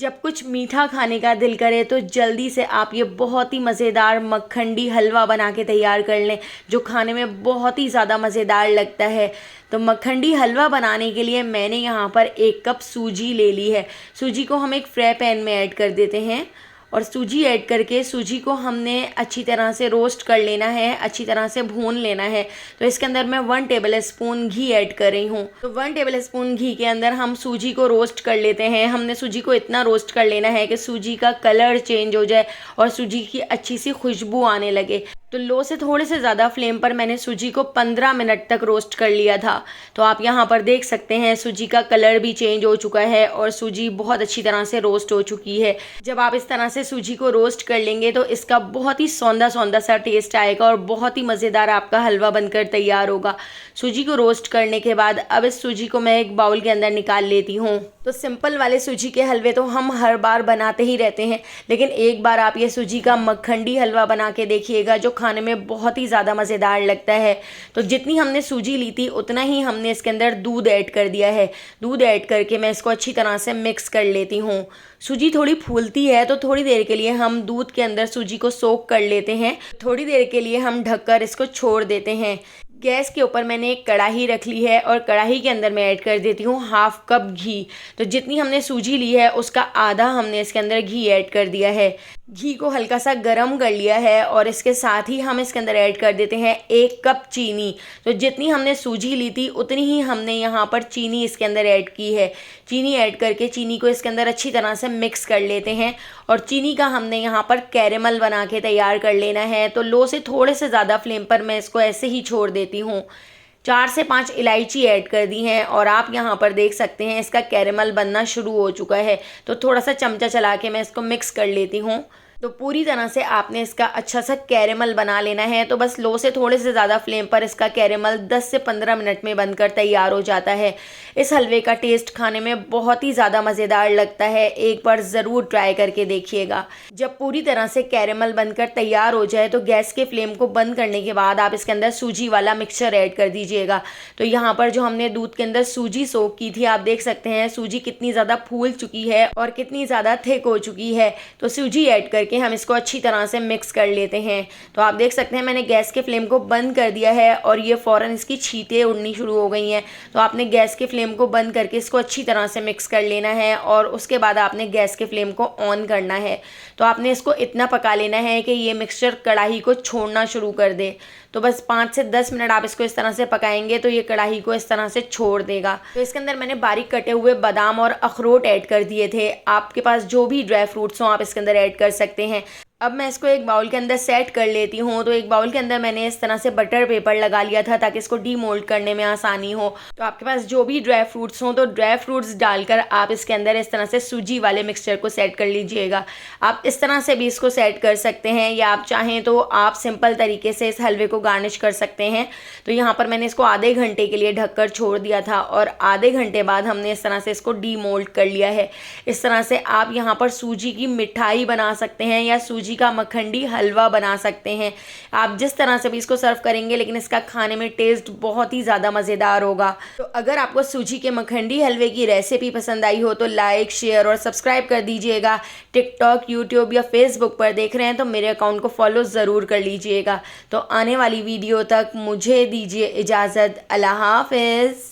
जब कुछ मीठा खाने का दिल करे तो जल्दी से आप ये बहुत ही मज़ेदार मक्खंडी हलवा बना के तैयार कर लें, जो खाने में बहुत ही ज़्यादा मज़ेदार लगता है। तो मक्खंडी हलवा बनाने के लिए मैंने यहाँ पर 1 कप सूजी ले ली है। सूजी को हम एक फ्राई पैन में ऐड कर देते हैं और सूजी ऐड करके सूजी को हमने अच्छी तरह से रोस्ट कर लेना है, अच्छी तरह से भून लेना है। तो इसके अंदर मैं 1 टेबल स्पून घी ऐड कर रही हूँ। तो 1 टेबल स्पून घी के अंदर हम सूजी को रोस्ट कर लेते हैं। हमने सूजी को इतना रोस्ट कर लेना है कि सूजी का कलर चेंज हो जाए और सूजी की अच्छी सी खुशबू आने लगे। तो लो से थोड़े से ज़्यादा फ्लेम पर मैंने सूजी को 15 मिनट तक रोस्ट कर लिया था। तो आप यहाँ पर देख सकते हैं सूजी का कलर भी चेंज हो चुका है और सूजी बहुत अच्छी तरह से रोस्ट हो चुकी है। जब आप इस तरह से सूजी को रोस्ट कर लेंगे तो इसका बहुत ही सौंधा सौंधा सा टेस्ट आएगा और बहुत ही मज़ेदार आपका हलवा बनकर तैयार होगा। सूजी को रोस्ट करने के बाद अब इस सूजी को मैं एक बाउल के अंदर निकाल लेती हूँ। तो सिंपल वाले सूजी के हलवे तो हम हर बार बनाते ही रहते हैं, लेकिन एक बार आप ये सूजी का मक्खंडी हलवा बना के देखिएगा, जो खाने में बहुत ही ज़्यादा मज़ेदार लगता है। तो जितनी हमने सूजी ली थी उतना ही हमने इसके अंदर दूध ऐड कर दिया है। दूध ऐड करके मैं इसको अच्छी तरह से मिक्स कर लेती हूँ। सूजी थोड़ी फूलती है तो थोड़ी देर के लिए हम दूध के अंदर सूजी को सोक कर लेते हैं। थोड़ी देर के लिए हम ढककर इसको छोड़ देते हैं। गैस के ऊपर मैंने एक कढ़ाई रख ली है और कढ़ाई के अंदर मैं ऐड कर देती हूँ 1/2 कप घी। तो जितनी हमने सूजी ली है उसका आधा हमने इसके अंदर घी ऐड कर दिया है। घी को हल्का सा गरम कर लिया है और इसके साथ ही हम इसके अंदर ऐड कर देते हैं 1 कप चीनी। तो जितनी हमने सूजी ली थी उतनी ही हमने यहाँ पर चीनी इसके अंदर ऐड की है। चीनी ऐड करके चीनी को इसके अंदर अच्छी तरह से मिक्स कर लेते हैं और चीनी का हमने यहाँ पर कैरेमल बना के तैयार कर लेना है। तो लो से थोड़े से ज़्यादा फ्लेम पर मैं इसको ऐसे ही छोड़ देती हूँ। 4 से 5 इलायची ऐड कर दी हैं और आप यहाँ पर देख सकते हैं इसका कैरेमल बनना शुरू हो चुका है। तो थोड़ा सा चमचा चला के मैं इसको मिक्स कर लेती हूँ। तो पूरी तरह से आपने इसका अच्छा सा कैरेमल बना लेना है। तो बस लो से थोड़े से ज़्यादा फ्लेम पर इसका कैरेमल 10 से 15 मिनट में बनकर तैयार हो जाता है। इस हलवे का टेस्ट खाने में बहुत ही ज़्यादा मज़ेदार लगता है, एक बार ज़रूर ट्राई करके देखिएगा। जब पूरी तरह से कैरेमल बनकर तैयार हो जाए तो गैस के फ्लेम को बंद करने के बाद आप इसके अंदर सूजी वाला मिक्सचर ऐड कर दीजिएगा। तो यहाँ पर जो हमने दूध के अंदर सूजी सोक की थी, आप देख सकते हैं सूजी कितनी ज़्यादा फूल चुकी है और कितनी ज़्यादा थिक हो चुकी है। तो सूजी ऐड करके हम इसको अच्छी तरह से मिक्स कर लेते हैं। तो आप देख सकते हैं मैंने गैस के फ्लेम को बंद कर दिया है और ये फ़ौरन इसकी छींटें उड़नी शुरू हो गई हैं। तो आपने गैस के फ्लेम को बंद करके इसको अच्छी तरह से मिक्स कर लेना है और उसके बाद आपने गैस के फ्लेम को ऑन करना है। तो आपने इसको इतना पका लेना है कि ये मिक्सचर कढ़ाई को छोड़ना शुरू कर दे। तो बस 5 से 10 मिनट आप इसको इस तरह से पकाएंगे तो ये कढ़ाई को इस तरह से छोड़ देगा। तो इसके अंदर मैंने बारीक कटे हुए बादाम और अखरोट ऐड कर दिए थे। आपके पास जो भी ड्राई फ्रूट्स हों आप इसके अंदर ऐड कर सकते हैं। अब मैं इसको एक बाउल के अंदर सेट कर लेती हूँ। तो एक बाउल के अंदर मैंने इस तरह से बटर पेपर लगा लिया था ताकि इसको डीमोल्ड करने में आसानी हो। तो आपके पास जो भी ड्राई फ्रूट्स हों तो ड्राई फ्रूट्स डालकर आप इसके अंदर इस तरह से सूजी वाले मिक्सचर को सेट कर लीजिएगा। आप इस तरह से भी इसको सेट कर सकते हैं या आप चाहें तो आप सिंपल तरीके से इस हलवे को गार्निश कर सकते हैं। तो यहाँ पर मैंने इसको आधे घंटे के लिए ढककर छोड़ दिया था और आधे घंटे बाद हमने इस तरह से इसको डीमोल्ड कर लिया है। इस तरह से आप यहाँ पर सूजी की मिठाई बना सकते हैं या सूजी का मक्खंडी हलवा बना सकते हैं। आप जिस तरह से भी इसको सर्व करेंगे लेकिन इसका खाने में टेस्ट बहुत ही ज़्यादा मज़ेदार होगा। तो अगर आपको सूजी के मक्खंडी हलवे की रेसिपी पसंद आई हो तो लाइक, शेयर और सब्सक्राइब कर दीजिएगा। टिकटॉक, यूट्यूब या फेसबुक पर देख रहे हैं तो मेरे अकाउंट को फॉलो ज़रूर कर लीजिएगा। तो आने वाली वीडियो तक मुझे दीजिए इजाज़त। अल्लाह हाफ़िज़।